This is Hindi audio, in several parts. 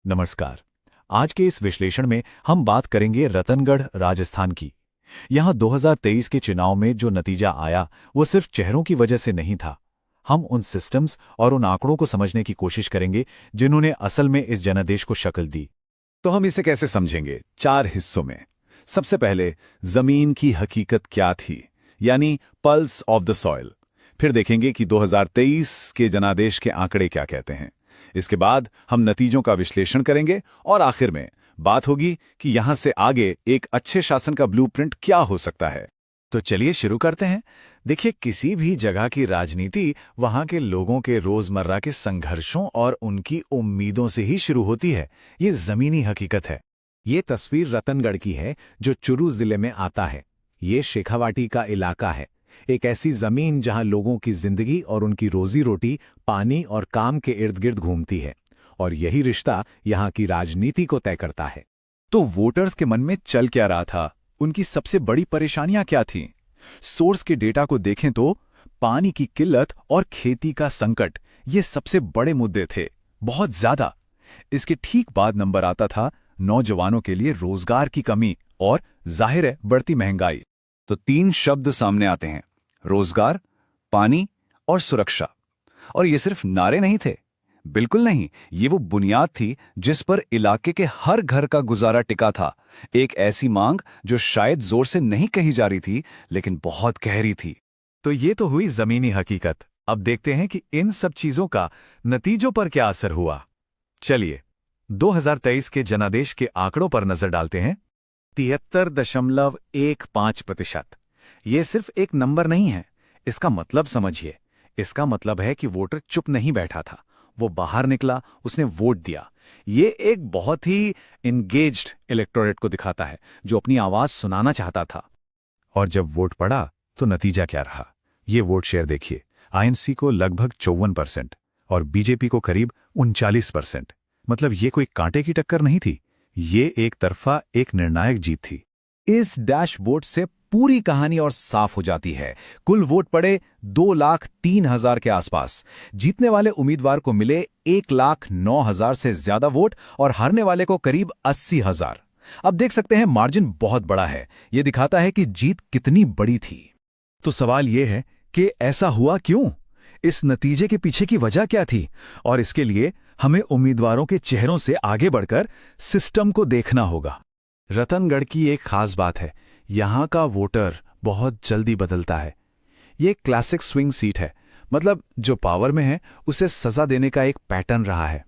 नमस्कार। आज के इस विश्लेषण में हम बात करेंगे रतनगढ़ राजस्थान की। यहाँ 2023 के चुनाव में जो नतीजा आया वो सिर्फ चेहरों की वजह से नहीं था। हम उन सिस्टम्स और उन आंकड़ों को समझने की कोशिश करेंगे जिन्होंने असल में इस जनादेश को शक्ल दी। तो हम इसे कैसे समझेंगे? 4 हिस्सों में। सबसे पहले जमीन की हकीकत क्या थी, यानी पल्स ऑफ द सॉइल। फिर देखेंगे कि 2023 के जनादेश के आंकड़े क्या कहते हैं। इसके बाद हम नतीजों का विश्लेषण करेंगे और आखिर में बात होगी कि यहां से आगे एक अच्छे शासन का ब्लूप्रिंट क्या हो सकता है। तो चलिए शुरू करते हैं। देखिए, किसी भी जगह की राजनीति वहां के लोगों के रोजमर्रा के संघर्षों और उनकी उम्मीदों से ही शुरू होती है। ये जमीनी हकीकत है। ये तस्वीर रतनगढ़ की है जो चुरू जिले में आता है। ये शेखावाटी का इलाका है, एक ऐसी जमीन जहां लोगों की जिंदगी और उनकी रोजी रोटी पानी और काम के इर्द गिर्द घूमती है, और यही रिश्ता यहां की राजनीति को तय करता है। तो वोटर्स के मन में चल क्या रहा था? उनकी सबसे बड़ी परेशानियां क्या थीं? सोर्स के डेटा को देखें तो पानी की किल्लत और खेती का संकट ये सबसे बड़े मुद्दे थे, बहुत ज्यादा। इसके ठीक बाद नंबर आता था नौजवानों के लिए रोजगार की कमी और जाहिर है बढ़ती महंगाई। तो 3 शब्द सामने आते हैं, रोजगार, पानी और सुरक्षा। और ये सिर्फ नारे नहीं थे, बिल्कुल नहीं, ये वो बुनियाद थी जिस पर इलाके के हर घर का गुजारा टिका था। एक ऐसी मांग जो शायद जोर से नहीं कही जा रही थी, लेकिन बहुत गहरी थी। तो ये तो हुई जमीनी हकीकत। अब देखते हैं कि इन सब चीजों का नतीजों पर क्या असर हुआ। चलिए 2023 के जनादेश के आंकड़ों पर नजर डालते हैं। 73.15%। ये सिर्फ एक नंबर नहीं है, इसका मतलब समझिए। इसका मतलब है कि वोटर चुप नहीं बैठा था, वो बाहर निकला, उसने वोट दिया। ये एक बहुत ही इंगेज्ड इलेक्टोरेट को दिखाता है जो अपनी आवाज सुनाना चाहता था। और जब वोट पड़ा तो नतीजा क्या रहा? ये वोट शेयर देखिए, आईएनसी को लगभग 54% और बीजेपी को करीब 39%। मतलब ये कोई कांटे की टक्कर नहीं थी, ये एक तरफा एक निर्णायक जीत थी। इस डैशबोर्ड से पूरी कहानी और साफ हो जाती है। कुल वोट पड़े 2,03,000 के आसपास। जीतने वाले उम्मीदवार को मिले 1,09,000 से ज्यादा वोट और हारने वाले को करीब 80,000। अब देख सकते हैं मार्जिन बहुत बड़ा है। यह दिखाता है कि जीत कितनी बड़ी थी। तो सवाल यह है कि ऐसा हुआ क्यों? इस नतीजे के पीछे की वजह क्या थी? और इसके लिए हमें उम्मीदवारों के चेहरों से आगे बढ़कर सिस्टम को देखना होगा। रतनगढ़ की एक खास बात है, यहाँ का वोटर बहुत जल्दी बदलता है। ये क्लासिक स्विंग सीट है, मतलब जो पावर में है उसे सजा देने का एक पैटर्न रहा है।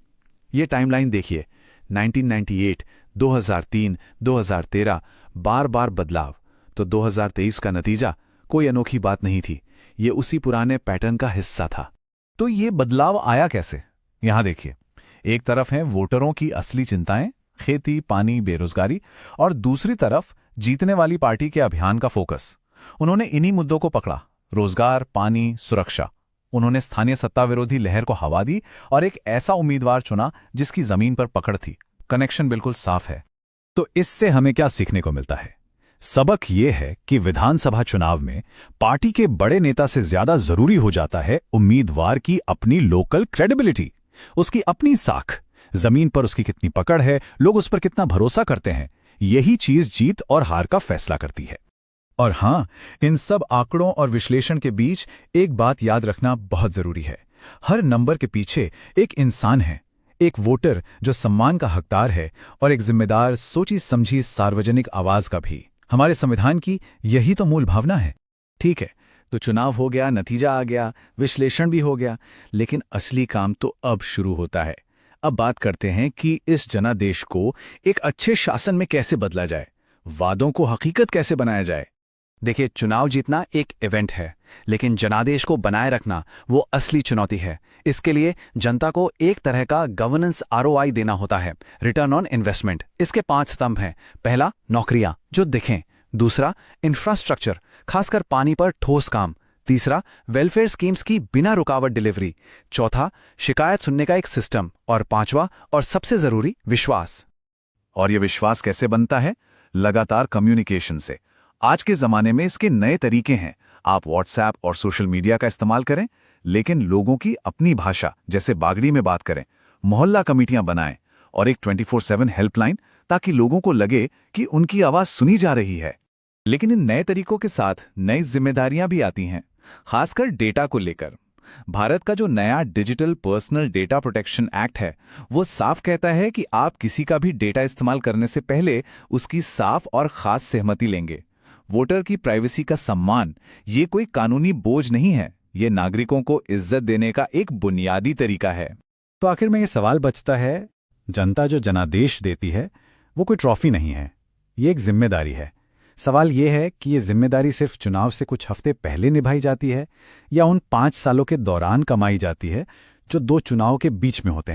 ये टाइमलाइन देखिए, 1998, 2003, 2013, बार बार बदलाव। तो 2023 का नतीजा कोई अनोखी बात नहीं थी, ये उसी पुराने पैटर्न का हिस्सा था। तो ये बदलाव आया कैसे? यहाँ देखिए, एक तरफ हैं वोटरों की असली चिंताएं, खेती, पानी, बेरोजगारी, और दूसरी तरफ जीतने वाली पार्टी के अभियान का फोकस। उन्होंने इन्हीं मुद्दों को पकड़ा, रोजगार, पानी, सुरक्षा। उन्होंने स्थानीय सत्ता विरोधी लहर को हवा दी और एक ऐसा उम्मीदवार चुना जिसकी जमीन पर पकड़ थी। कनेक्शन बिल्कुल साफ है। तो इससे हमें क्या सीखने को मिलता है? सबक यह है कि विधानसभा चुनाव में पार्टी के बड़े नेता से ज्यादा जरूरी हो जाता है उम्मीदवार की अपनी लोकल क्रेडिबिलिटी, उसकी अपनी साख, जमीन पर उसकी कितनी पकड़ है, लोग उस पर कितना भरोसा करते हैं। यही चीज जीत और हार का फैसला करती है। और हां, इन सब आंकड़ों और विश्लेषण के बीच एक बात याद रखना बहुत जरूरी है। हर नंबर के पीछे एक इंसान है, एक वोटर जो सम्मान का हकदार है, और एक जिम्मेदार, सोची समझी सार्वजनिक आवाज का भी। हमारे संविधान की यही तो मूल भावना है। ठीक है, तो चुनाव हो गया, नतीजा आ गया, विश्लेषण भी हो गया, लेकिन असली काम तो अब शुरू होता है। अब बात करते हैं कि इस जनादेश को एक अच्छे शासन में कैसे बदला जाए, वादों को हकीकत कैसे बनाया जाए। देखिए, चुनाव जीतना एक इवेंट है, लेकिन जनादेश को बनाए रखना वो असली चुनौती है। इसके लिए जनता को एक तरह का गवर्नेंस आरओआई देना होता है, रिटर्न ऑन इन्वेस्टमेंट। इसके 5 स्तंभ हैं। पहला, नौकरियां जो दिखें। दूसरा, इंफ्रास्ट्रक्चर, खासकर पानी पर ठोस काम। तीसरा, वेलफेयर स्कीम्स की बिना रुकावट डिलीवरी। चौथा, शिकायत सुनने का एक सिस्टम। और पांचवा और सबसे जरूरी, विश्वास। और यह विश्वास कैसे बनता है? लगातार कम्युनिकेशन से। आज के जमाने में इसके नए तरीके हैं। आप व्हाट्सएप और सोशल मीडिया का इस्तेमाल करें, लेकिन लोगों की अपनी भाषा जैसे बागड़ी में बात करें, मोहल्ला कमेटियां बनाएं और एक 24/7 हेल्पलाइन, ताकि लोगों को लगे कि उनकी आवाज सुनी जा रही है। लेकिन इन नए तरीकों के साथ नई जिम्मेदारियां भी आती हैं, खासकर डेटा को लेकर। भारत का जो नया digital personal data protection act है, वो साफ कहता है कि आप किसी का भी डेटा इस्तेमाल करने से पहले उसकी साफ और खास सहमति लेंगे। वोटर की प्राइवेसी का सम्मान ये कोई कानूनी बोझ नहीं है, ये नागरिकों को इज्जत देने का एक बुनियादी तरीका है। तो आखिर में ये सवाल बचता है, जनता जो जनादेश देती है वो कोई ट्रॉफी नहीं है, ये एक जिम्मेदारी है। सवाल ये है कि ये जिम्मेदारी सिर्फ चुनाव से कुछ हफ्ते पहले निभाई जाती है या उन 5 सालों के दौरान कमाई जाती है जो 2 चुनाव के बीच में होते हैं।